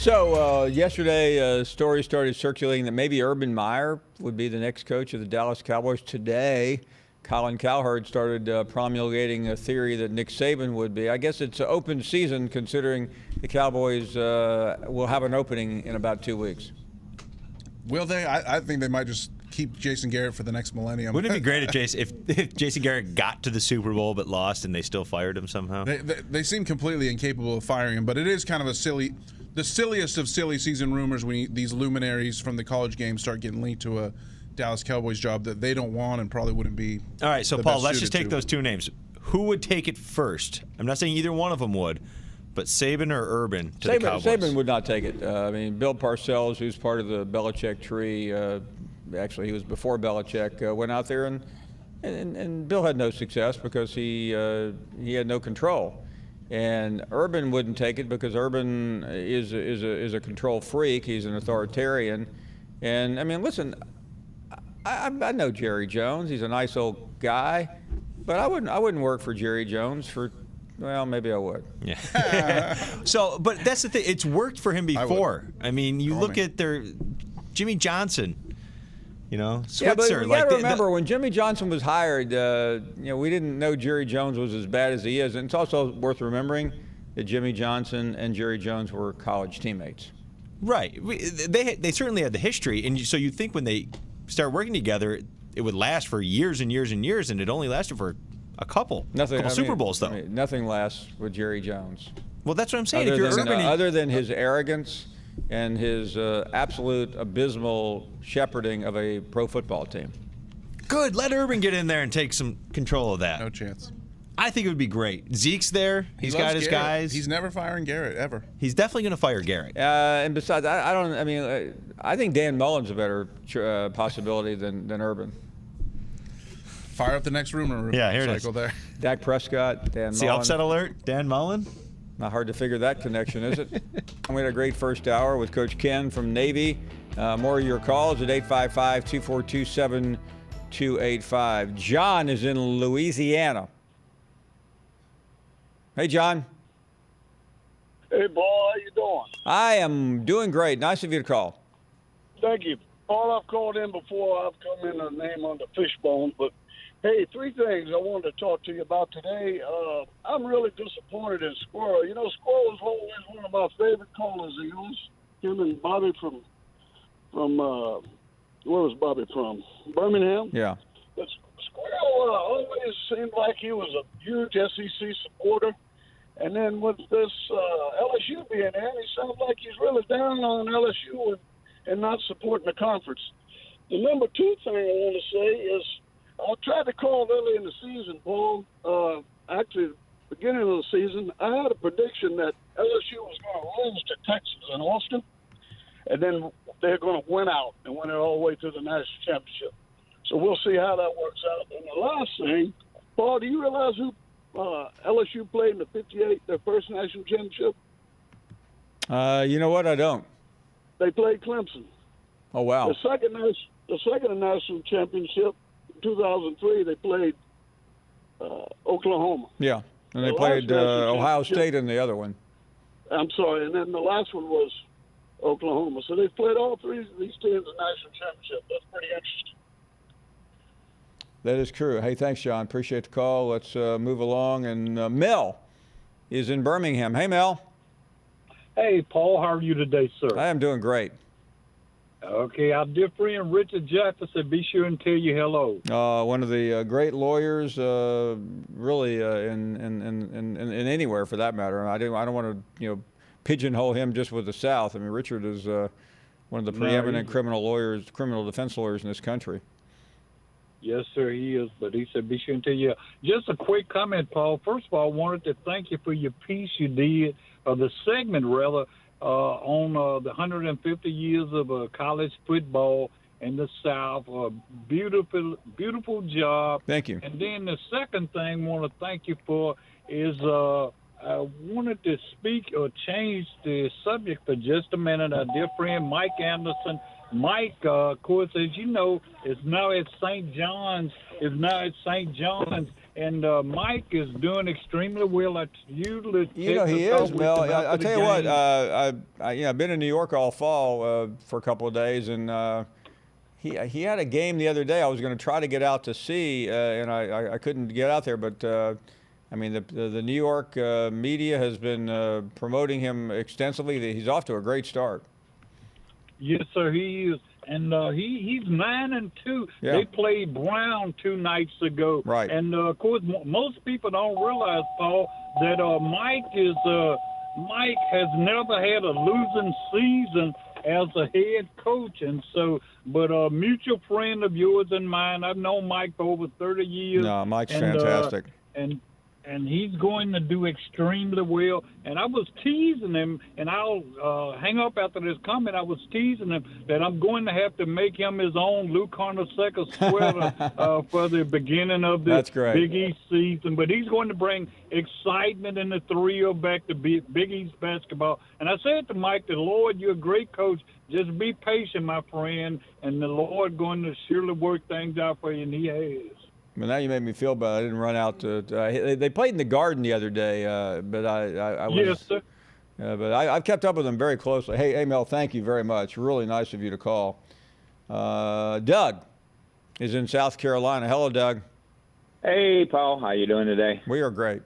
So yesterday, a story started circulating that maybe Urban Meyer would be the next coach of the Dallas Cowboys. Today, Colin Cowherd started promulgating a theory that Nick Saban would be. I guess it's an open season considering the Cowboys will have an opening in about 2 weeks. Will they? I think they might just keep Jason Garrett for the next millennium. Wouldn't it be great if Jason Garrett got to the Super Bowl but lost and they still fired him somehow? They seem completely incapable of firing him, but it is kind of the silliest of silly season rumors when these luminaries from the college game start getting linked to a Dallas Cowboys job that they don't want and probably wouldn't be. All right, so Paul, let's just take those two names. Who would take it first? I'm not saying either one of them would, but Saban or Urban to the Cowboys? Saban would not take it. I mean, Bill Parcells, who's part of the Belichick tree, actually he was before Belichick, went out there and Bill had no success because he had no control. And Urban wouldn't take it because Urban is a control freak. He's an authoritarian. And, I mean, listen, I know Jerry Jones. He's a nice old guy. But I wouldn't work for Jerry Jones for, well, maybe I would. Yeah. So, but that's the thing. It's worked for him before. I mean, you look at Jimmy Johnson. You know, Switzer. Yeah, but you got to remember when Jimmy Johnson was hired, we didn't know Jerry Jones was as bad as he is. And it's also worth remembering that Jimmy Johnson and Jerry Jones were college teammates. Right. They certainly had the history. And so you'd think when they start working together, it would last for years and years and years, and it only lasted for a couple Super Bowls, though. I mean, nothing lasts with Jerry Jones. Well, that's what I'm saying. Other than his arrogance and his absolute abysmal shepherding of a pro football team. Good. Let Urban get in there and take some control of that. No chance. I think it would be great. Zeke's there. He's got his guys. He's never firing Garrett, ever. He's definitely going to fire Garrett. And besides, I think Dan Mullen's a better possibility than Urban. Fire up the next rumor here it cycle is. there. Dak Prescott, Dan Mullen. See, upset alert, Dan Mullen? Not hard to figure that connection, is it? We had a great first hour with Coach Ken from Navy. More of your calls at 855-242-7285. John is in Louisiana. Hey, John. Hey, Paul, how you doing? I am doing great. Nice of you to call. Thank you. Paul, I've called in before. I've come in a name on the Fishbone, but hey, three things I wanted to talk to you about today. I'm really disappointed in Squirrel. You know, Squirrel was always one of my favorite callers of yours. Him and Bobby from where was Bobby from? Birmingham? Yeah. But Squirrel always seemed like he was a huge SEC supporter. And then with this LSU being there, he sounds like he's really down on LSU and not supporting the conference. The number two thing I want to say is I tried to call early in the season, Paul. Actually, beginning of the season, I had a prediction that LSU was going to lose to Texas in Austin, and then they're going to win out and win it all the way to the national championship. So we'll see how that works out. And the last thing, Paul, do you realize who LSU played in the '58, their first national championship? You know what? I don't. They played Clemson. Oh, wow. The second national championship, 2003, they played Oklahoma. Yeah, and they played Ohio State in the other one. I'm sorry, and then the last one was Oklahoma. So they've played all three of these teams in the national championship. That's pretty interesting. That is true. Hey, thanks, John. Appreciate the call. Let's move along. And Mel is in Birmingham. Hey, Mel. Hey, Paul. How are you today, sir? I am doing great. Okay, our dear friend Richard Jefferson, be sure and tell you hello. One of the great lawyers, really, in anywhere for that matter. I don't want to, pigeonhole him just with the South. I mean, Richard is one of the preeminent criminal defense lawyers in this country. Yes, sir, he is. But he said, be sure and tell you. Just a quick comment, Paul. First of all, I wanted to thank you for your piece you did, the segment, rather, on the 150 years of college football in the South. Beautiful, beautiful job. Thank you. And then the second thing I want to thank you for is I wanted to speak or change the subject for just a minute. Our dear friend Mike Anderson. Mike, of course, as you know, is now at St. John's. And Mike is doing extremely well. That's usually He is, Mel. I'll tell you what. I've been in New York all fall for a couple of days, and he had a game the other day. I was going to try to get out to see, and I couldn't get out there. But the New York media has been promoting him extensively. He's off to a great start. Yes, sir, he is. And he's 9-2. Yeah. They played Brown 2 nights ago. Right. And of course, most people don't realize, Paul, that Mike has never had a losing season as a head coach. And so, but a mutual friend of yours and mine, I've known Mike for over 30 years. No, Mike's fantastic. And he's going to do extremely well. And I was teasing him, and I'll hang up after this comment. I was teasing him that I'm going to have to make him his own Lou Carnesecca sweater for the beginning of the Big East season. But he's going to bring excitement and the thrill back to Big East basketball. And I said to Mike, the Lord, you're a great coach. Just be patient, my friend, and the Lord going to surely work things out for you, and he has. Well, now you made me feel bad. I didn't run out to. They played in the Garden the other day, but I was. Yes, sir. But I've kept up with them very closely. Hey, Mel, thank you very much. Really nice of you to call. Doug is in South Carolina. Hello, Doug. Hey, Paul. How you doing today? We are great.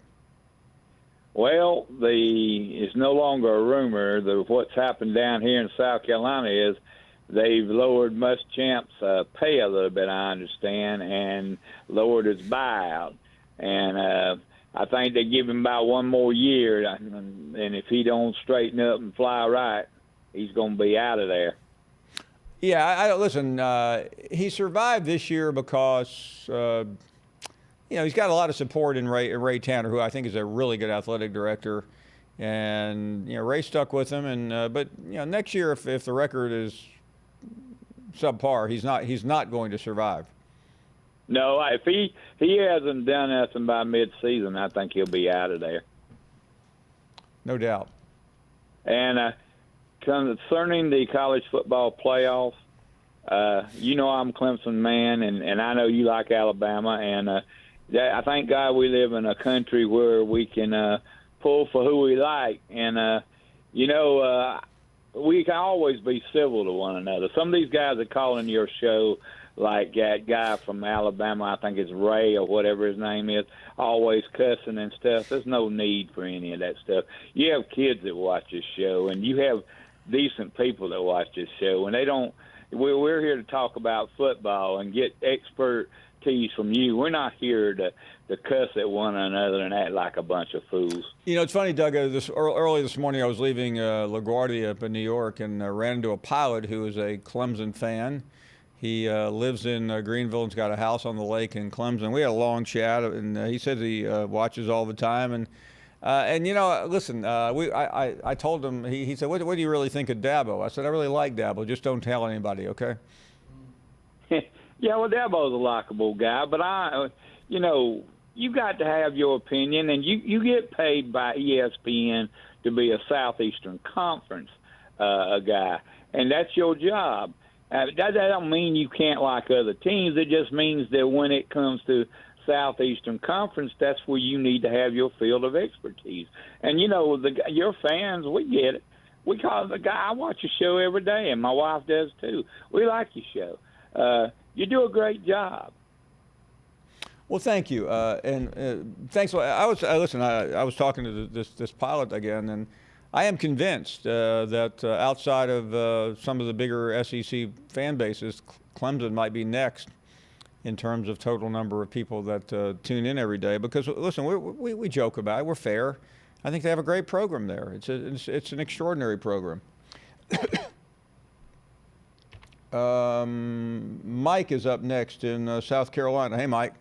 Well, it's no longer a rumor. What's happened down here in South Carolina is they've lowered Muschamp's pay a little bit, I understand, and lowered his buyout. And I think they give him about one more year, and if he don't straighten up and fly right, he's going to be out of there. Yeah, listen, he survived this year because, he's got a lot of support in Ray Tanner, who I think is a really good athletic director. And, Ray stuck with him. But next year, if the record is subpar, he's not going to survive. No, if he hasn't done nothing by mid-season, I think he'll be out of there. No doubt. And concerning the college football playoffs, I'm a Clemson man, and I know you like Alabama, and I thank God we live in a country where we can pull for who we like, and we can always be civil to one another. Some of these guys that call in your show, like that guy from Alabama, I think it's Ray or whatever his name is, always cussing and stuff. There's no need for any of that stuff. You have kids that watch this show, and you have decent people that watch this show, and they don't. We're here to talk about football and get expertise from you. We're not here to cuss at one another and act like a bunch of fools. It's funny, Doug. Early this morning, I was leaving LaGuardia up in New York and ran into a pilot who is a Clemson fan. He lives in Greenville and's got a house on the lake in Clemson. We had a long chat, and he says he watches all the time. And listen, I told him. He said, "What do you really think of Dabo?" I said, "I really like Dabo. Just don't tell anybody, okay?" Yeah, well, Dabo's a likable guy, but you got to have your opinion, and you get paid by ESPN to be a Southeastern Conference guy, and that's your job. That don't mean you can't like other teams. It just means that when it comes to Southeastern Conference, that's where you need to have your field of expertise. And, your fans, we get it. We call the guy. I watch your show every day, and my wife does too. We like your show. You do a great job. Well, thank you, and thanks. I was talking to this pilot again, and I am convinced that outside of some of the bigger SEC fan bases, Clemson might be next in terms of total number of people that tune in every day. Because listen, we joke about it. We're fair. I think they have a great program there. It's an extraordinary program. Mike is up next in South Carolina. Hey, Mike.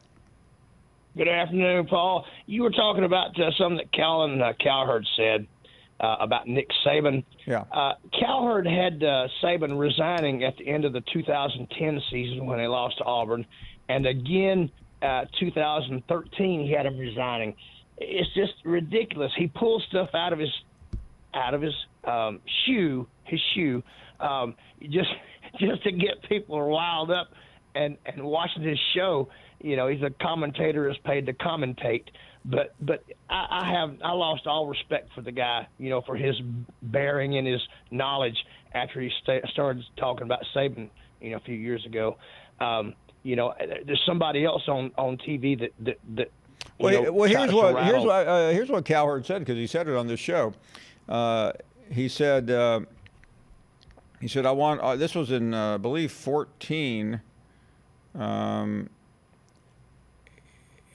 Good afternoon, Paul. You were talking about something that Colin Cowherd said about Nick Saban. Yeah. Cowherd had Saban resigning at the end of the 2010 season when they lost to Auburn, and again 2013 he had him resigning. It's just ridiculous. He pulls stuff out of his shoe, just to get people riled up and watching his show. he's a commentator is paid to commentate. But I lost all respect for the guy, for his bearing and his knowledge after he started talking about Saban, a few years ago. There's somebody else on TV that here's what Cowherd said, because he said it on this show. He said I want this was in I believe 14.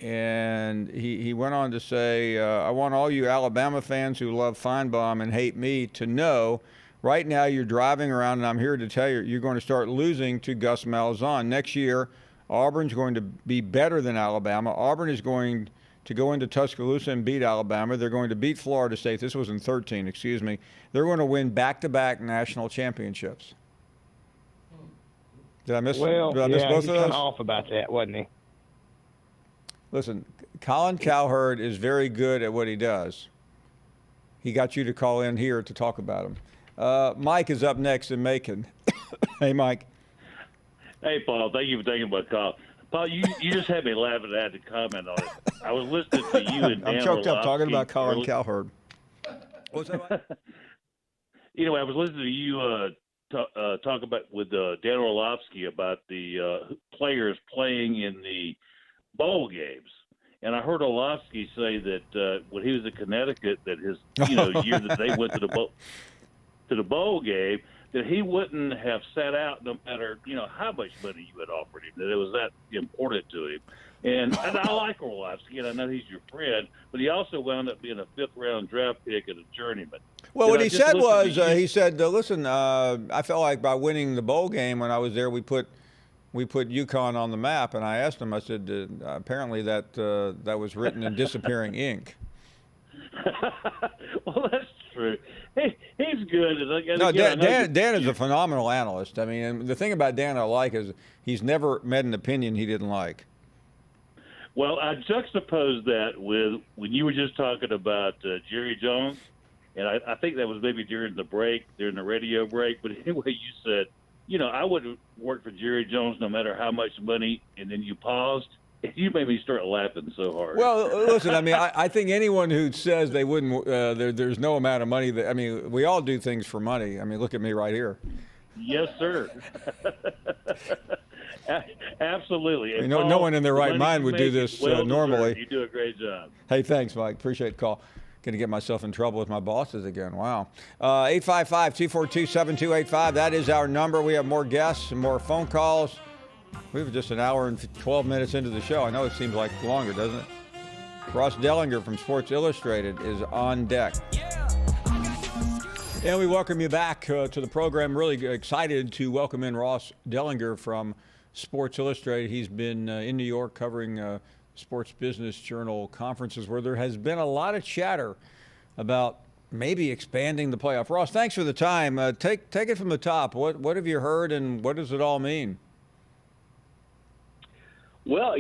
And he went on to say, I want all you Alabama fans who love Finebaum and hate me to know, right now you're driving around, and I'm here to tell you, you're going to start losing to Gus Malzahn. Next year, Auburn's going to be better than Alabama. Auburn is going to go into Tuscaloosa and beat Alabama. They're going to beat Florida State. This was in 13, excuse me. They're going to win back-to-back national championships. Did I miss both of those? He's kind of off about that, wasn't he? Listen, Colin Cowherd is very good at what he does. He got you to call in here to talk about him. Mike is up next in Macon. Hey, Mike. Hey, Paul. Thank you for taking my call. Paul, you just had me laughing. I had to comment on it. I was listening to you and Dan I'm choked up talking about Colin early. Cowherd. What's that, Mike? I was listening to you talk about with Dan Orlovsky about the players playing in the bowl games, and I heard Orlovsky say that when he was in Connecticut, that his year that they went to the bowl game, that he wouldn't have sat out no matter how much money you had offered him. That it was that important to him, and I like Orlovsky, and I know he's your friend, but he also wound up being a 5th-round draft pick and a journeyman. Well, what he said was, he said, listen, I felt like by winning the bowl game when I was there, we put UConn on the map, and I asked him, I said, apparently that was written in disappearing ink. Well, that's true. He's good. No, Dan is a phenomenal analyst. I mean, and the thing about Dan I like is he's never met an opinion he didn't like. Well, I juxtapose that with when you were just talking about Jerry Jones, and I think that was maybe during the radio break, but anyway, you said, I wouldn't work for Jerry Jones no matter how much money, and then you paused, and you made me start laughing so hard. Well, listen, I mean, I think anyone who says they wouldn't, there's no amount of money we all do things for money. I mean, look at me right here. Yes, sir. Absolutely. No one in their right mind would do this normally. You do a great job. Hey, thanks, Mike. Appreciate the call. Going to get myself in trouble with my bosses again. Wow. 855-242-7285. That is our number. We have more guests and more phone calls. We're just an hour and 12 minutes into the show. I know it seems like longer, doesn't it? Ross Dellenger from Sports Illustrated is on deck. And we welcome you back to the program. Really excited to welcome in Ross Dellenger from Sports Illustrated. He's been in New York covering Sports Business Journal conferences where there has been a lot of chatter about maybe expanding the playoff. Ross, thanks for the time. Take it from the top. What have you heard, and what does it all mean? Well,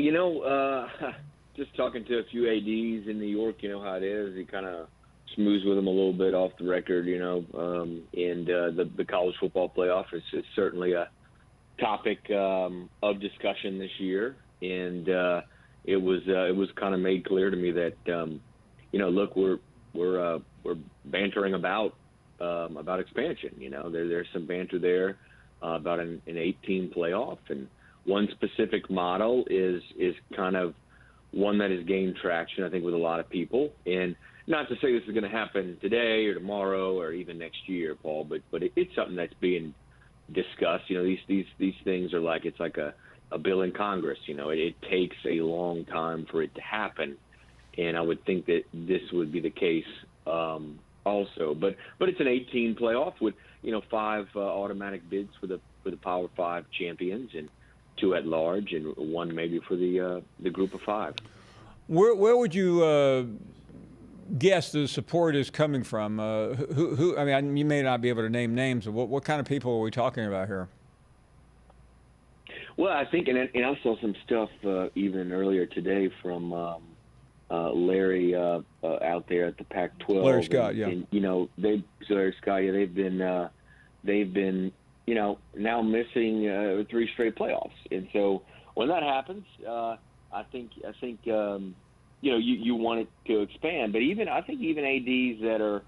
just talking to a few ADs in New York, you know how it is. You kind of schmooze with them a little bit off the record, and the college football playoff is certainly a topic of discussion this year, and it was kind of made clear to me that look, we're bantering about expansion. There's some banter there about an 18 playoff, and one specific model is kind of one that has gained traction, I think, with a lot of people. And not to say this is going to happen today or tomorrow or even next year, Paul, but it's something that's being discussed. These things are like, it's like a bill in Congress. It takes a long time for it to happen, and I would think that this would be the case also. But it's an 18 playoff with 5 automatic bids for the Power 5 champions, and 2 at large, and 1 maybe for the group of 5. Where would you guess the support is coming from? Who? I mean, you may not be able to name names. What kind of people are we talking about here? Well, I think, and I saw some stuff even earlier today from Larry out there at the Pac-12. Larry Scott, yeah. And, Larry Scott, yeah, they've been now missing 3 straight playoffs, and so when that happens, I think you want it to expand, but I think even ads that are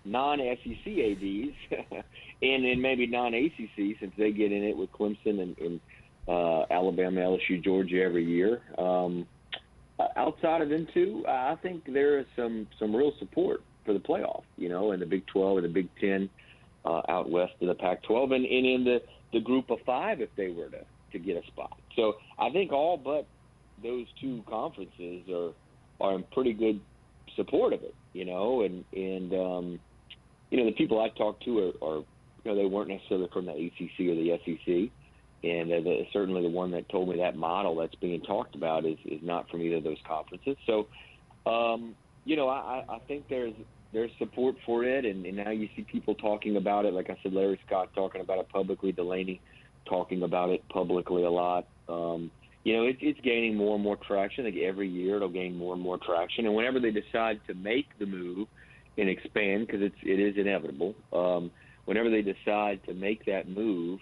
non-SEC ads and maybe non-ACC, since they get in it with Clemson and Alabama, LSU, Georgia every year. Outside of them two, I think there is some real support for the playoff, in the Big 12 and the Big 10 out west of the Pac-12 and in the group of five if they were to get a spot. So I think all but those two conferences are in pretty good support of it, and the people I talked to are they weren't necessarily from the ACC or the SEC. And certainly the one that told me that model that's being talked about is not from either of those conferences. So, I think there's support for it, and now you see people talking about it. Like I said, Larry Scott talking about it publicly, Delaney talking about it publicly a lot. It's gaining more and more traction. I think every year it'll gain more and more traction. And whenever they decide to make the move and expand, because it is inevitable, whenever they decide to make that move,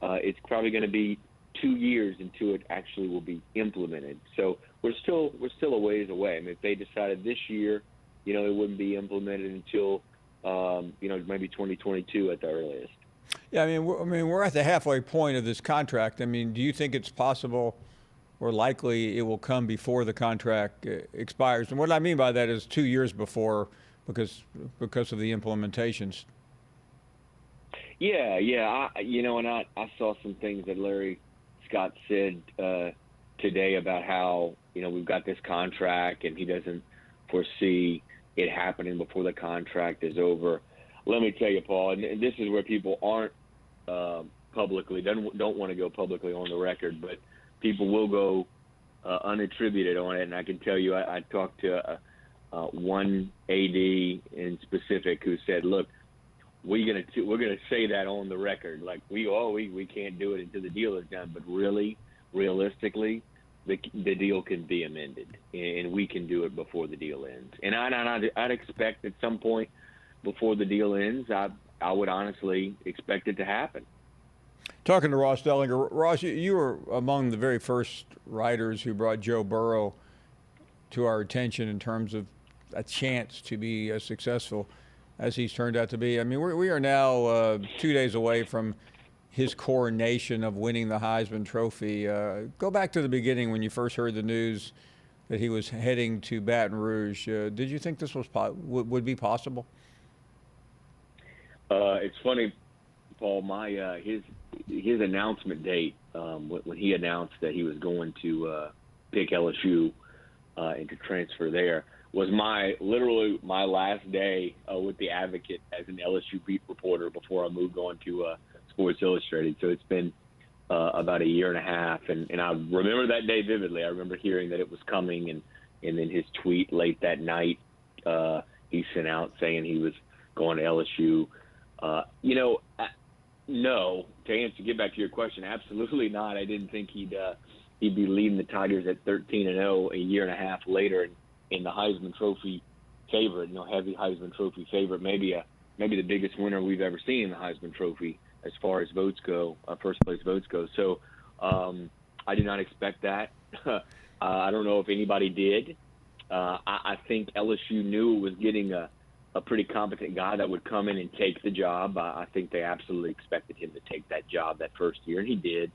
it's probably going to be 2 years until it actually will be implemented. So we're still a ways away. I mean, if they decided this year, it wouldn't be implemented until maybe 2022 at the earliest. Yeah, we're at the halfway point of this contract. I mean, do you think it's possible or likely it will come before the contract expires? And what I mean by that is 2 years before, because of the implementations. Yeah. I saw some things that Larry Scott said today about how, we've got this contract and he doesn't foresee it happening before the contract is over. Let me tell you, Paul, and this is where people aren't publicly, don't want to go publicly on the record, but people will go unattributed on it. And I can tell you, I talked to one AD in specific who said, look, we're gonna say that on the record, like we can't do it until the deal is done, but really, realistically, the deal can be amended, and we can do it before the deal ends. And I'd expect at some point before the deal ends, I would honestly expect it to happen. Talking to Ross Dellenger, Ross, you were among the very first writers who brought Joe Burrow to our attention in terms of a chance to be successful as he's turned out to be. I mean, we are now 2 days away from his coronation of winning the Heisman Trophy. Go back to the beginning when you first heard the news that he was heading to Baton Rouge. Did you think this would be possible? It's funny, Paul. His announcement date when he announced that he was going to pick LSU and to transfer there was literally my last day with the Advocate as an LSU beat reporter before I moved on to Sports Illustrated. So it's been about a year and a half, and I remember that day vividly. I remember hearing that it was coming, and then his tweet late that night he sent out saying he was going to LSU. No, to get back to your question, absolutely not. I didn't think he'd be leading the Tigers at 13-0 a year and a half later, in the Heisman Trophy favorite, heavy Heisman Trophy favorite, maybe the biggest winner we've ever seen in the Heisman Trophy as far as votes go, first place votes go. So I did not expect that. I don't know if anybody did. I think LSU knew it was getting a pretty competent guy that would come in and take the job. I think they absolutely expected him to take that job that first year, and he did.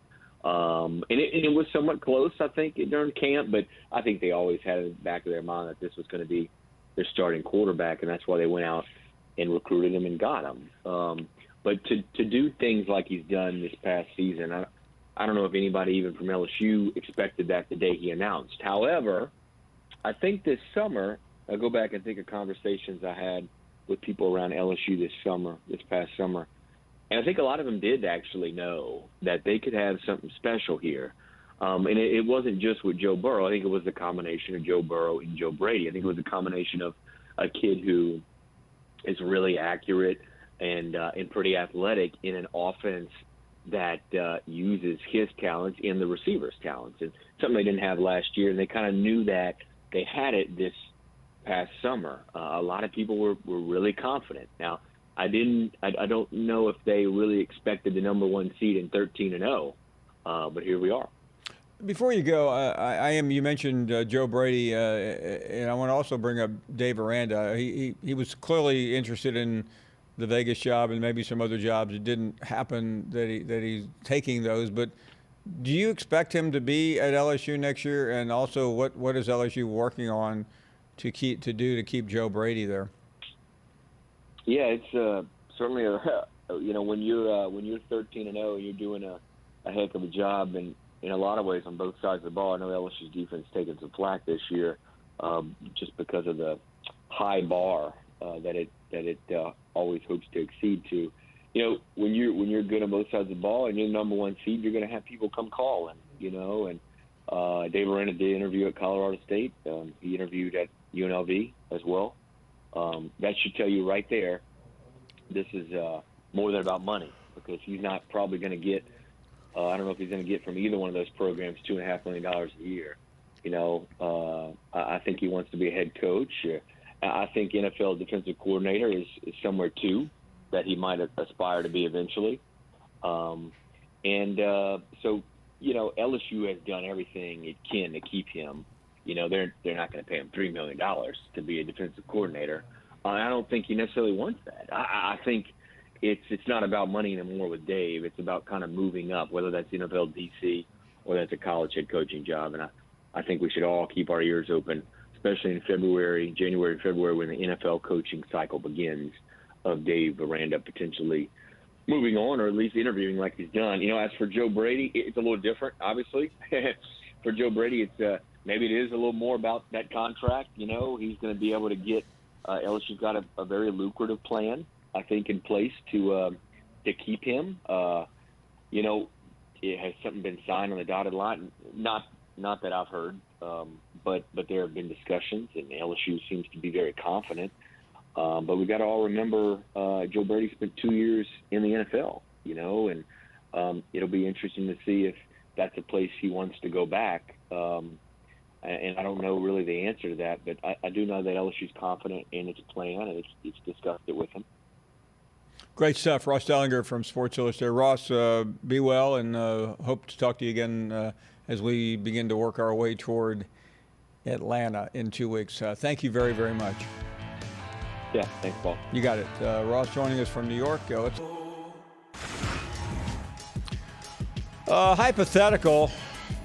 And it was somewhat close, I think, during camp, but I think they always had in the back of their mind that this was going to be their starting quarterback, and that's why they went out and recruited him and got him. But to do things like he's done this past season, I don't know if anybody even from LSU expected that the day he announced. However, I think this summer, I go back and think of conversations I had with people around LSU this past summer, and I think a lot of them did actually know that they could have something special here. And it wasn't just with Joe Burrow. I think it was the combination of Joe Burrow and Joe Brady. I think it was a combination of a kid who is really accurate and pretty athletic in an offense that uses his talents in the receiver's talents, and something they didn't have last year. And they kind of knew that they had it this past summer. A lot of people were really confident. Now, I don't know if they really expected the number one seed in 13-0, but here we are. Before you go, you mentioned Joe Brady, and I want to also bring up Dave Aranda. He was clearly interested in the Vegas job and maybe some other jobs. It didn't happen that he's taking those. But do you expect him to be at LSU next year? And also, what is LSU working on to keep Joe Brady there? Yeah, it's certainly when you're 13-0, you're doing a heck of a job, and in a lot of ways on both sides of the ball. I know LSU's defense taking some flack this year, just because of the high bar that it always hopes to exceed to. When you're good on both sides of the ball and you're the number one seed, you're going to have people come calling. And Dave Aranda did interview at Colorado State. He interviewed at UNLV as well. That should tell you right there, this is more than about money, because he's not probably going to get. I don't know if he's going to get from either one of those programs $2.5 million a year. I think he wants to be a head coach. I think NFL defensive coordinator is somewhere too that he might aspire to be eventually. So LSU has done everything it can to keep him. They're not going to pay him $3 million to be a defensive coordinator. I don't think he necessarily wants that. I think it's not about money anymore with Dave. It's about kind of moving up, whether that's NFL DC or that's a college head coaching job. And I think we should all keep our ears open, especially in January, February, when the NFL coaching cycle begins, of Dave Aranda potentially moving on, or at least interviewing like he's done. As for Joe Brady, it's a little different, obviously. For Joe Brady, it's maybe it is a little more about that contract. He's going to be able to get LSU's got a very lucrative plan, I think, in place to keep him. Has something been signed on the dotted line? Not that I've heard, but there have been discussions, and LSU seems to be very confident. But we got to all remember Joe Brady spent 2 years in the NFL, and it'll be interesting to see if that's a place he wants to go back. And I don't know really the answer to that, but I do know that LSU's confident in its plan, and it's discussed it with him. Great stuff. Ross Dellenger from Sports Illustrated. Ross, be well, and hope to talk to you again as we begin to work our way toward Atlanta in 2 weeks. Thank you very, very much. Yeah, thanks, Paul. You got it. Ross joining us from New York. Hypothetical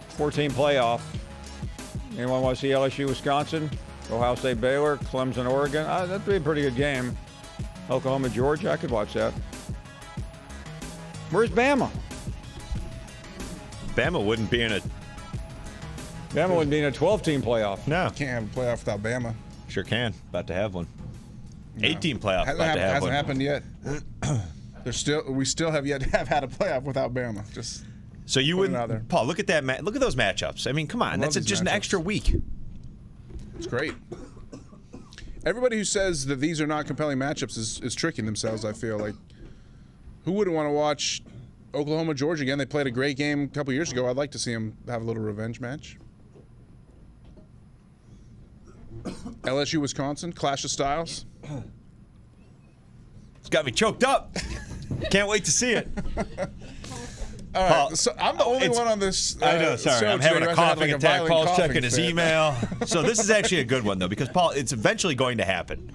14 playoff. Anyone want to see LSU, Wisconsin, Ohio State, Baylor, Clemson, Oregon? That'd be a pretty good game. Oklahoma, Georgia, I could watch that. Where's Bama? Bama wouldn't be in a 12-team playoff. No. Can't have a playoff without Bama. Sure can. About to have one. No. 8-team playoff. Hasn't happened yet. We still have yet to have had a playoff without Bama. So you wouldn't, Paul? Look at that. Look at those matchups. I mean, come on. That's just an extra week. It's great. Everybody who says that these are not compelling matchups is tricking themselves, I feel like. Who wouldn't want to watch Oklahoma, Georgia again? They played a great game a couple years ago. I'd like to see them have a little revenge match. LSU, Wisconsin, clash of styles. It's got me choked up. Can't wait to see it. All right, Paul, so I'm the only one on this. I know, sorry. I'm having a coughing attack. Paul's checking his email. So this is actually a good one, though, because, Paul, it's eventually going to happen.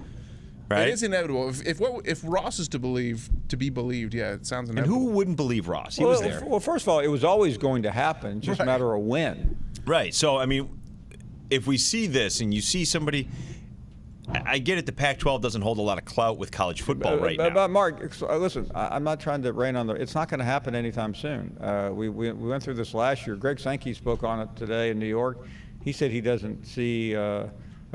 Right? It is inevitable. If Ross is to be believed, yeah, it sounds inevitable. And who wouldn't believe Ross? He was there. Well, first of all, it was always going to happen. Just a matter of when. Right. So, I mean, if we see this and you see somebody, I get it, the Pac-12 doesn't hold a lot of clout with college football right now. But Mark, listen, I'm not trying to rain on it's not going to happen anytime soon. We went through this last year. Greg Sankey spoke on it today in New York. He said he doesn't see a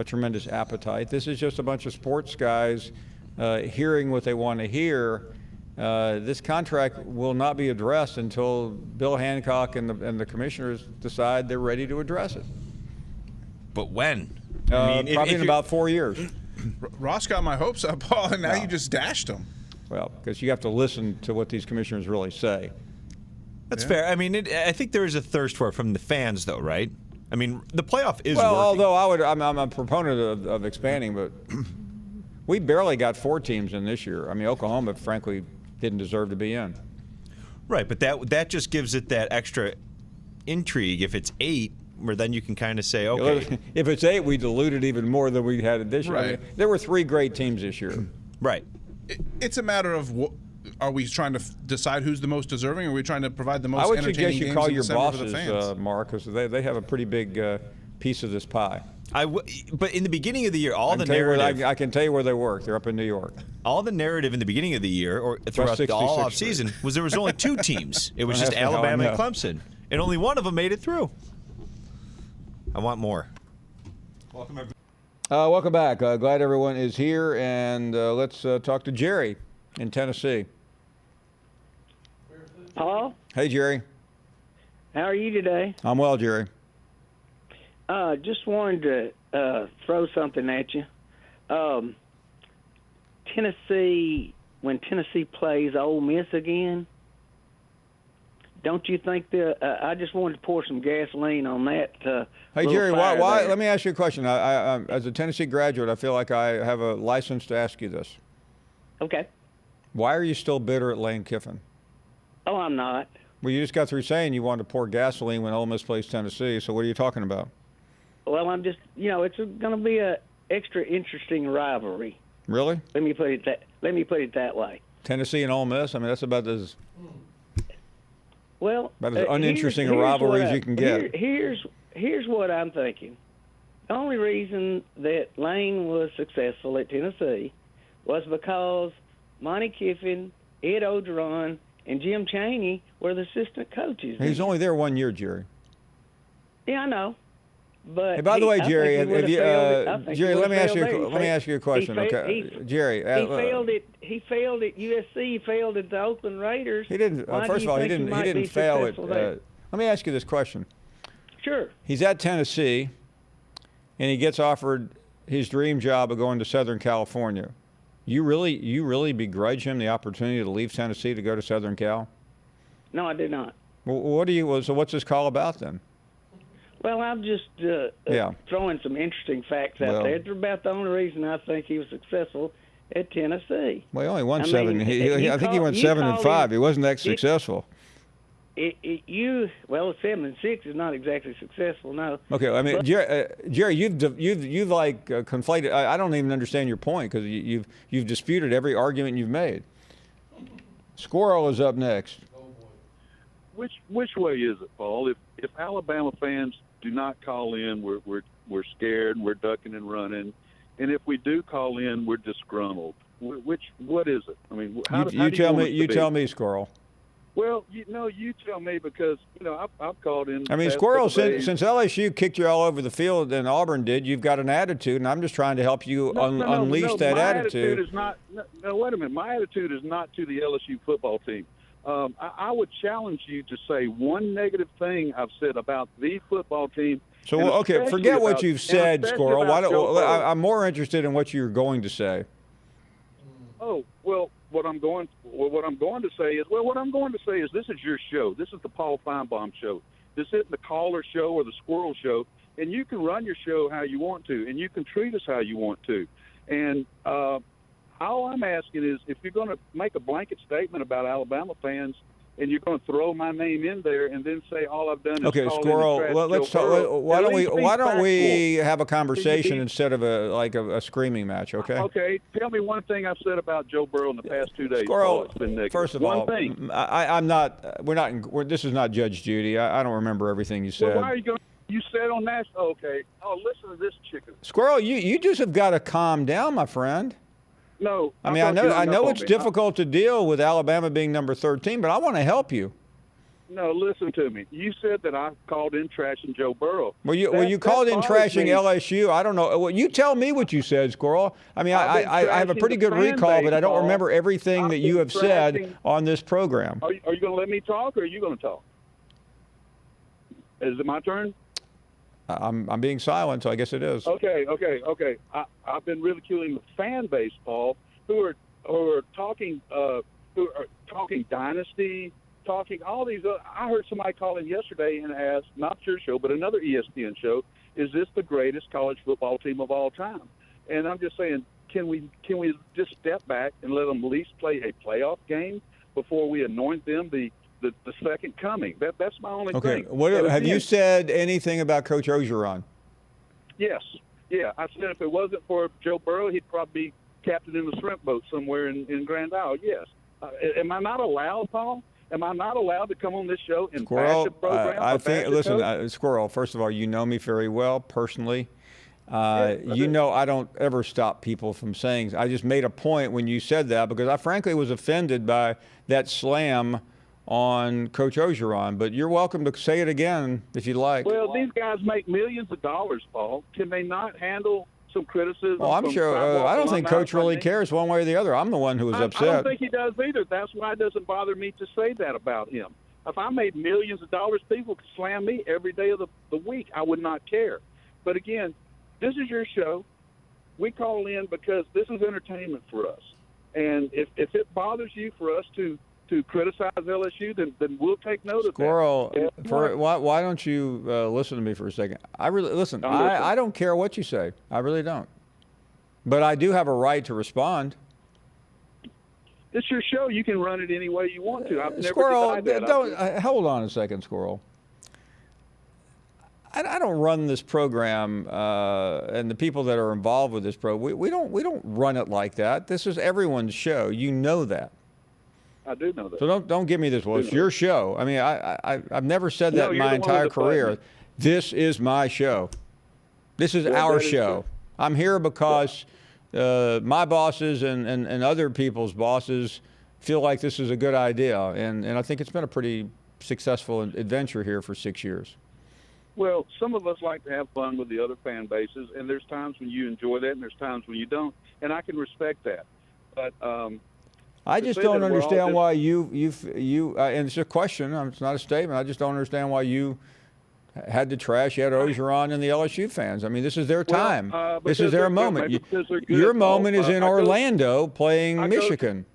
tremendous appetite. This is just a bunch of sports guys hearing what they want to hear. This contract will not be addressed until Bill Hancock and the commissioners decide they're ready to address it. But when? Probably in about 4 years. Ross got my hopes up, Paul, and now you just dashed him. Well, because you have to listen to what these commissioners really say. That's fair. I mean, I think there is a thirst for it from the fans, though, right? I mean, the playoff is well, working. Although I'm a proponent of expanding, but we barely got 4 teams in this year. I mean, Oklahoma, frankly, didn't deserve to be in. Right, but that just gives it that extra intrigue. If it's 8, where then you can kind of say, okay. If it's 8, we dilute it even more than we had it this year. Right. I mean, there were 3 great teams this year. Right. It's a matter of are we trying to decide who's the most deserving, or are we trying to provide the most I would entertaining suggest you games call in your December for the bosses, fans? Mark, because they have a pretty big piece of this pie. But in the beginning of the year, all the narrative. I can tell you where they work. They're up in New York. All the narrative in the beginning of the year, or throughout the all off season, was there was only 2 teams. It was just Alabama and Clemson, and only one of them made it through. I want more. Welcome, everybody. Welcome back. Glad everyone is here, and let's talk to Jerry in Tennessee. Hello? Hey, Jerry. How are you today? I'm well, Jerry. Just wanted to throw something at you. Tennessee, when Tennessee plays Ole Miss again, don't you think I just wanted to pour some gasoline on that. Hey, Jerry, why? Let me ask you a question. I, as a Tennessee graduate, I feel like I have a license to ask you this. Okay. Why are you still bitter at Lane Kiffin? Oh, I'm not. Well, you just got through saying you wanted to pour gasoline when Ole Miss plays Tennessee, so what are you talking about? Well, I'm just, it's going to be a extra interesting rivalry. Really? Let me put it that way. Tennessee and Ole Miss. I mean, that's about as about as uninteresting a rivalry as you can get. Here's what I'm thinking. The only reason that Lane was successful at Tennessee was because Monty Kiffin, Ed Ogeron, and Jim Chaney were the assistant coaches. He's only there 1 year, Jerry. Yeah, I know. But hey, by the way, Jerry, Jerry, let me ask you a question, okay? Jerry, he failed at USC. He failed at the Oakland Raiders. He didn't. First of all, he didn't fail at. Let me ask you this question. Sure. He's at Tennessee, and he gets offered his dream job of going to Southern California. You really begrudge him the opportunity to leave Tennessee to go to Southern Cal? No, I do not. Well, so what's this call about then? Well, I'm just throwing some interesting facts out there. It's about the only reason I think he was successful at Tennessee. Well, he only won 7. I think he went 7-5. He wasn't that successful. 7-6 is not exactly successful, no. Okay, I mean, Jerry, you've like conflated. I don't even understand your point because you've disputed every argument you've made. Squirrel is up next. Which way is it, Paul? If Alabama fans do not call in, we're scared, we're ducking and running, and if we do call in, we're disgruntled. What is it? I mean, you tell me, Squirrel. Well, you tell me because I've called in. I mean, Squirrel, since LSU kicked you all over the field and Auburn did, you've got an attitude, and I'm just trying to help you unleash that attitude. Wait a minute. My attitude is not to the LSU football team. I would challenge you to say one negative thing I've said about the football team. So, okay, forget what you've said, Squirrel. I'm more interested in what you're going to say. Oh, well, what I'm going to say is this is your show. This is the Paul Finebaum show. This isn't the caller show or the squirrel show. And you can run your show how you want to, and you can treat us how you want to. And all I'm asking is if you're going to make a blanket statement about Alabama fans and you're going to throw my name in there and then say all I've done is call Squirrel. in and Let's talk. Why don't we have a conversation instead of a screaming match? Okay. Okay. Tell me one thing I've said about Joe Burrow in the past 2 days. Squirrel. It's been negative. First of one all, thing. I'm not. We're not. This is not Judge Judy. I don't remember everything you said. Well, why are you going? You said on national. Okay. Oh, listen to this chicken. Squirrel, you just have got to calm down, my friend. No. I mean, I know it's difficult to deal with Alabama being number 13, but I want to help you. No, listen to me. You said that I called in trashing Joe Burrow. Well, you called in trashing LSU. I don't know. Well, you tell me what you said, Squirrel. I mean, I have a pretty good recall, but I don't remember everything that you have said on this program. Are you going to let me talk, or are you going to talk? Is it my turn? I'm being silent, so I guess it is. Okay. I've been ridiculing the fan base, Paul, who are talking dynasty, talking all these. I heard somebody call in yesterday and ask, not your show, but another ESPN show, is this the greatest college football team of all time? And I'm just saying, can we just step back and let them at least play a playoff game before we anoint them the the second coming. That's my only Okay. thing. What And have you again, said anything about Coach Orgeron? Yes. Yeah, I said if it wasn't for Joe Burrow, he'd probably be captain in the shrimp boat somewhere in Grand Isle. Yes. Am I not allowed, Paul? Am I not allowed to come on this show and bash Squirrel, the program? I or think. bash the Listen, coach? Squirrel. First of all, you know me very well personally. I You do. know I don't ever stop people from saying. I just made a point when you said that because I frankly was offended by that slam on Coach Orgeron. But you're welcome to say it again if you'd like. Well, these guys make millions of dollars, Paul. Can they not handle some criticism? Well, I'm from sure. sidewalk I don't think alumni Coach really like me? cares one way or the other. I'm the one who was I upset. don't think he does either. That's why it doesn't bother me to say that about him. If I made millions of dollars, people could slam me every day of the week. I would not care. But again, this is your show. We call in because this is entertainment for us. And if it bothers you for us to criticize LSU, then we'll take note of Squirrel, that. why don't you listen to me for a second? I really listen. I'm listening. I don't care what you say. I really don't. But I do have a right to respond. It's your show. You can run it any way you want to. I've never Squirrel, denied that. don't hold on a second, Squirrel. I don't run this program, and the people that are involved with this program. We don't run it like that. This is everyone's show. You know that. I do know that. So don't give me this. Well, it's your show. I mean, I've never said No, that in you're my the one with entire the button. career. This is my show. This is Well, our that is show. true. I'm here because my bosses and other people's bosses feel like this is a good idea, and I think it's been a pretty successful adventure here for 6 years. Well, some of us like to have fun with the other fan bases, and there's times when you enjoy that, and there's times when you don't, and I can respect that. But I to just say don't that we're all understand just- why you and it's a question. It's not a statement. I just don't understand why you had to trash Ed Orgeron and the LSU fans. I mean, this is their Well, time. This because is their they're good, moment. maybe because they're good, Your Paul. moment is in I go- Orlando playing I go- Michigan.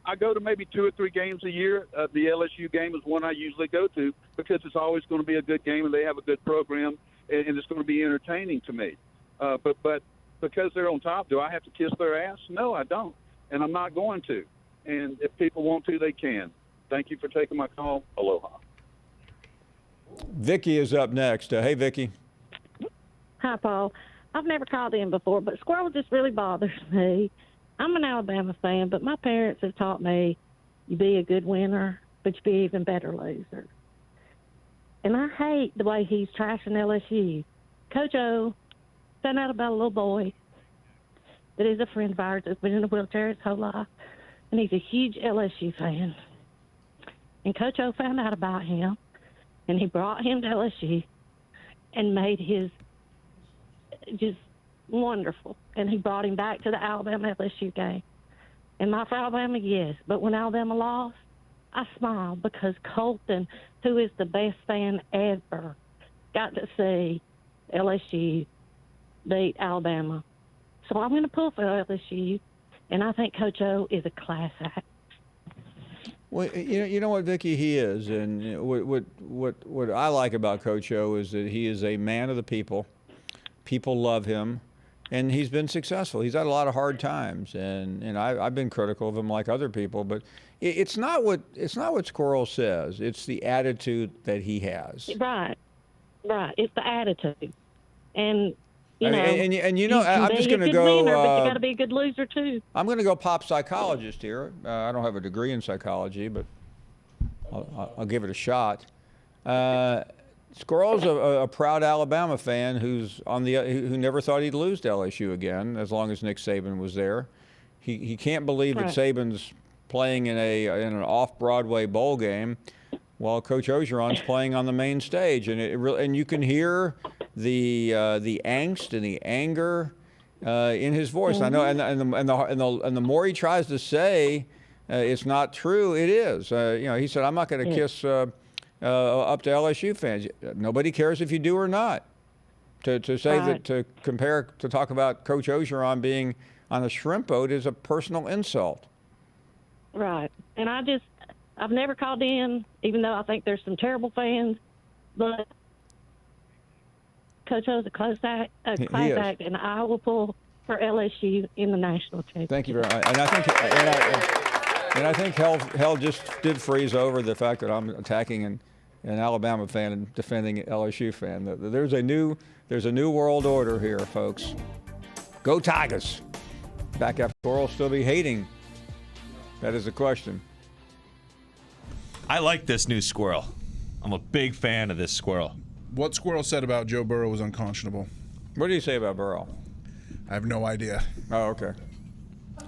I go to maybe 2 or 3 games a year. The LSU game is one I usually go to because it's always going to be a good game, and they have a good program, and it's going to be entertaining to me. But because they're on top, do I have to kiss their ass? No, I don't, and I'm not going to. And if people want to, they can. Thank you for taking my call. Aloha. Vicky is up next. Hey, Vicky. Hi, Paul. I've never called in before, but squirrel just really bothers me. I'm an Alabama fan, but my parents have taught me you be a good winner, but you be an even better loser. And I hate the way he's trashing LSU. Coach O found out about a little boy that is a friend of ours that's been in a wheelchair his whole life, and he's a huge LSU fan. And Coach O found out about him, and he brought him to LSU and made his just wonderful. And he brought him back to the Alabama LSU game. Am I for Alabama? Yes. But when Alabama lost, I smiled because Colton, who is the best fan ever, got to see LSU beat Alabama. So I'm going to pull for LSU, and I think Coach O is a class act. Well, you know what, Vicky, he is, and what I like about Coach O is that he is a man of the people. People love him, and he's been successful. He's had a lot of hard times, and I've been critical of him like other people, but it's not what Squirrel says. It's the attitude that he has. Right. It's the attitude, and you know, and you know, you can I'm be just a going to good go. winner, but you got to be a good loser too. I'm going to go pop psychologist here. I don't have a degree in psychology, but I'll give it a shot. Squirrel's a proud Alabama fan who never thought he'd lose to LSU again as long as Nick Saban was there. He can't believe that Saban's playing in an off-Broadway bowl game while Coach Orgeron's playing on the main stage, and you can hear the angst and the anger in his voice. Mm-hmm. I know, and the more he tries to say it's not true, it is. He said, "I'm not going to kiss up to LSU fans." Nobody cares if you do or not. To say that to talk about Coach Orgeron being on a shrimp boat is a personal insult. Right, and I've never called in, even though I think there's some terrible fans, but Coach O's a class act, and I will pull for LSU in the national championship. Thank you very much. And I think, And I think hell just did freeze over the fact that I'm attacking an Alabama fan and defending an LSU fan. There's a new world order here, folks. Go Tigers! Back after Squirrel still be hating. That is the question. I like this new Squirrel. I'm a big fan of this Squirrel. What Squirrel said about Joe Burrow was unconscionable. What did he say about Burrow? I have no idea. Oh, okay.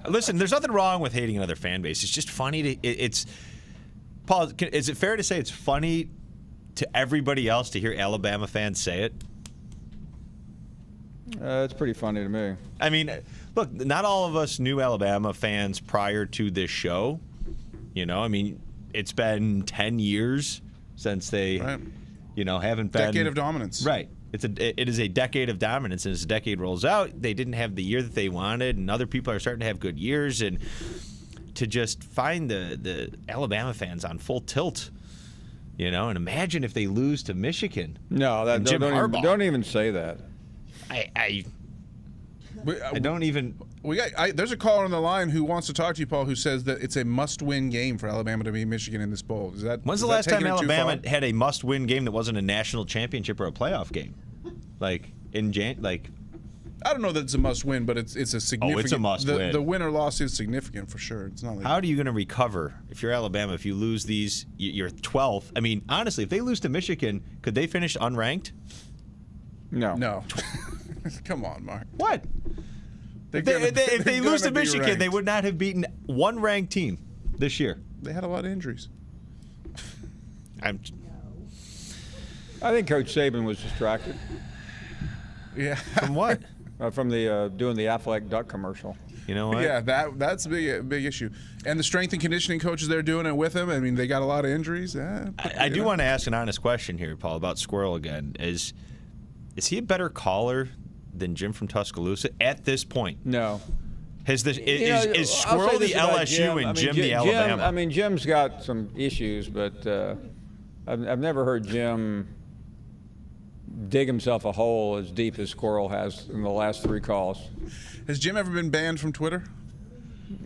Listen, there's nothing wrong with hating another fan base. It's just funny it's Paul, is it fair to say it's funny to everybody else to hear Alabama fans say it? It's pretty funny to me. I mean, look, not all of us knew Alabama fans prior to this show. You know, I mean, it's been 10 years since they, haven't been. Decade of dominance. Right. It is a decade of dominance, and as the decade rolls out, they didn't have the year that they wanted, and other people are starting to have good years, and to just find the Alabama fans on full tilt, and imagine if they lose to Michigan. No, don't even say that. I don't even. There's a caller on the line who wants to talk to you, Paul, who says that it's a must-win game for Alabama to beat Michigan in this bowl. When's the last time Alabama had a must-win game that wasn't a national championship or a playoff game? I don't know that it's a must-win, but it's a significant. Oh, it's a must-win. The win or loss is significant for sure. It's not like. How are you going to recover if you're Alabama? If you lose these, you're 12th. I mean, honestly, if they lose to Michigan, could they finish unranked? No. Come on, Mark. What? If they lose to Michigan, they would not have beaten one ranked team this year. They had a lot of injuries. I think Coach Saban was distracted. Yeah. From what? From the doing the Affleck Duck commercial. You know what? Yeah, that's a big issue. And the strength and conditioning coaches they're doing it with him. I mean, they got a lot of injuries. I do want to ask an honest question here, Paul, about Squirrel again. Is he a better caller than Jim from Tuscaloosa at this point? No. Is Squirrel the LSU and Jim the Alabama? I mean, Jim's got some issues, but I've never heard Jim dig himself a hole as deep as Squirrel has in the last 3 calls. Has Jim ever been banned from Twitter?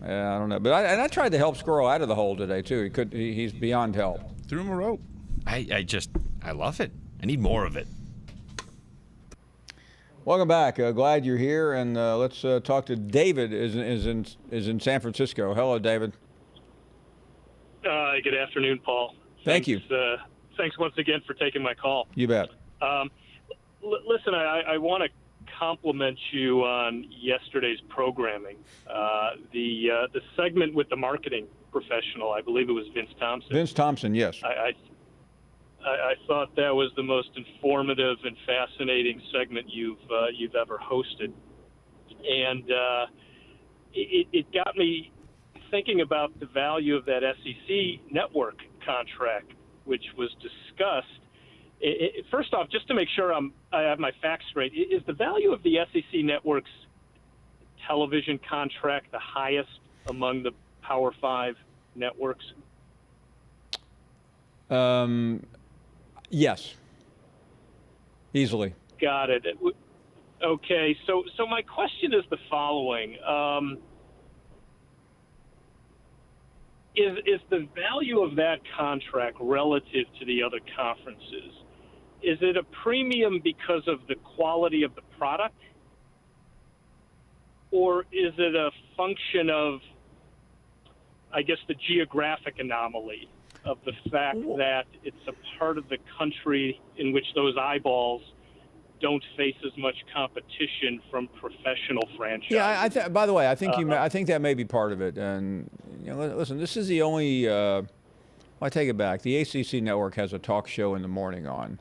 I don't know, but I tried to help Squirrel out of the hole today too. He's beyond help. Threw him a rope. I love it. I need more of it. Welcome back. Glad you're here, and let's talk to David. Is in San Francisco. Hello, David. Good afternoon, Paul. Thank you. Thanks once again for taking my call. You bet. Listen, I want to compliment you on yesterday's programming. The segment with the marketing professional, I believe it was Vince Thompson. Vince Thompson, yes. I thought that was the most informative and fascinating segment you've ever hosted, and it got me thinking about the value of that SEC network contract, which was discussed. First off, just to make sure I have my facts straight, is the value of the SEC network's television contract the highest among the Power 5 networks? Yes. Easily. Got it. Okay, so my question is the following. Is the value of that contract relative to the other conferences, is it a premium because of the quality of the product? Or is it a function of, I guess, the geographic anomaly of the fact that it's a part of the country in which those eyeballs don't face as much competition from professional franchises? Yeah, by the way, I think I think that may be part of it. And listen, this is the only. I take it back. The ACC network has a talk show in the morning on,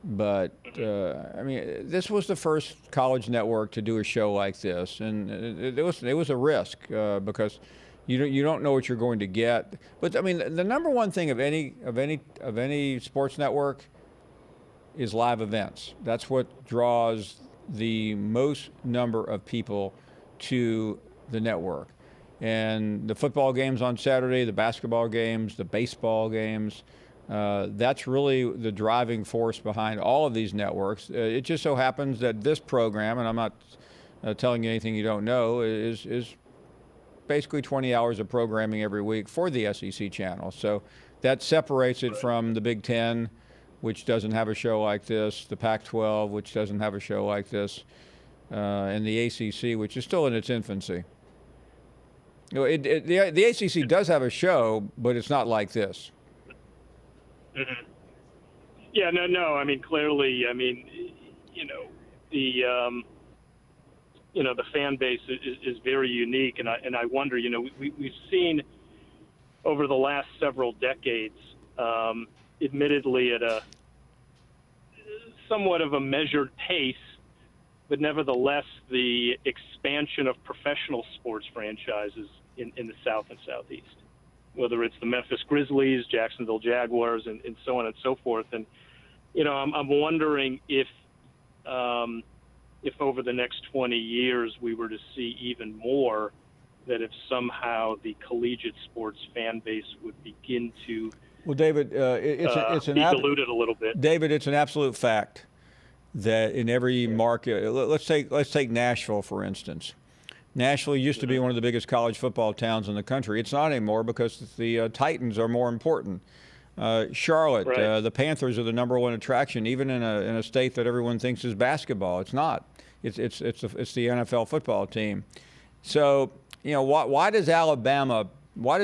but I mean, this was the first college network to do a show like this, and it was a risk because you don't know what you're going to get. But I mean, the number one thing of any sports network is live events. That's what draws the most number of people to the network. And the football games on Saturday, the basketball games, the baseball games, that's really the driving force behind all of these networks. It just so happens that this program, and I'm not telling you anything you don't know, is basically 20 hours of programming every week for the SEC channel. So that separates it from the Big Ten, which doesn't have a show like this, the Pac-12, which doesn't have a show like this, and the ACC, which is still in its infancy. You know, the ACC does have a show, but it's not like this. Mm-hmm. Yeah, no. I mean, clearly, the fan base is very unique, and I wonder, we've seen over the last several decades, admittedly at a somewhat of a measured pace, but nevertheless the expansion of professional sports franchises in the South and Southeast, whether it's the Memphis Grizzlies, Jacksonville Jaguars, and so on and so forth. And, I'm wondering if over the next 20 years we were to see even more, that if somehow the collegiate sports fan base would begin to David, it's be diluted a little bit. David, it's an absolute fact that in every market, let's take Nashville for instance. Nashville used to be one of the biggest college football towns in the country. It's not anymore because the Titans are more important. Charlotte, right. The Panthers are the number one attraction, even in a state that everyone thinks is basketball. It's not. It's the NFL football team. So why does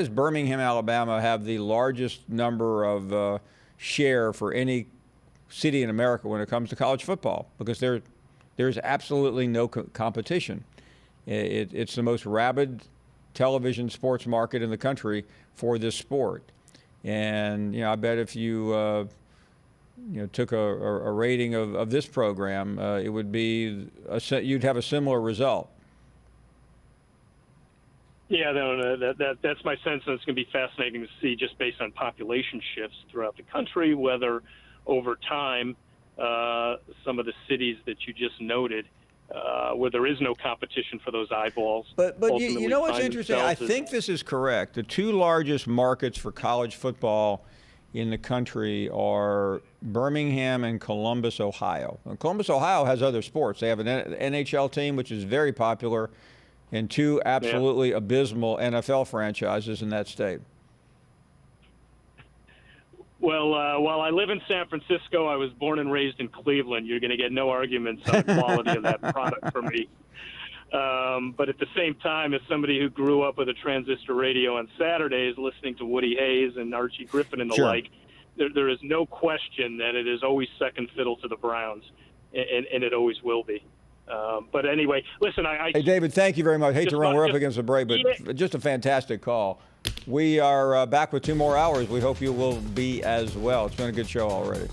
Birmingham, Alabama, have the largest number of share for any city in America when it comes to college football? Because there's absolutely no competition. It's the most rabid television sports market in the country for this sport. And I bet if you took a rating of this program, it would be you'd have a similar result. Yeah, that's my sense, and it's going to be fascinating to see, just based on population shifts throughout the country, whether over time some of the cities that you just noted, where there is no competition for those eyeballs. But you know what's interesting? I think this is correct. The two largest markets for college football in the country are Birmingham and Columbus, Ohio. And Columbus, Ohio has other sports. They have an NHL team, which is very popular, and two absolutely abysmal NFL franchises in that state. Well, while I live in San Francisco, I was born and raised in Cleveland. You're going to get no arguments on the quality of that product from me. But at the same time, as somebody who grew up with a transistor radio on Saturdays, listening to Woody Hayes and Archie Griffin and the like, there is no question that it is always second fiddle to the Browns, and it always will be. But anyway, listen, Hey, David, thank you very much. Hate to run. We're up against the break, but just a fantastic call. We are back with 2 more hours. We hope you will be as well. It's been a good show already.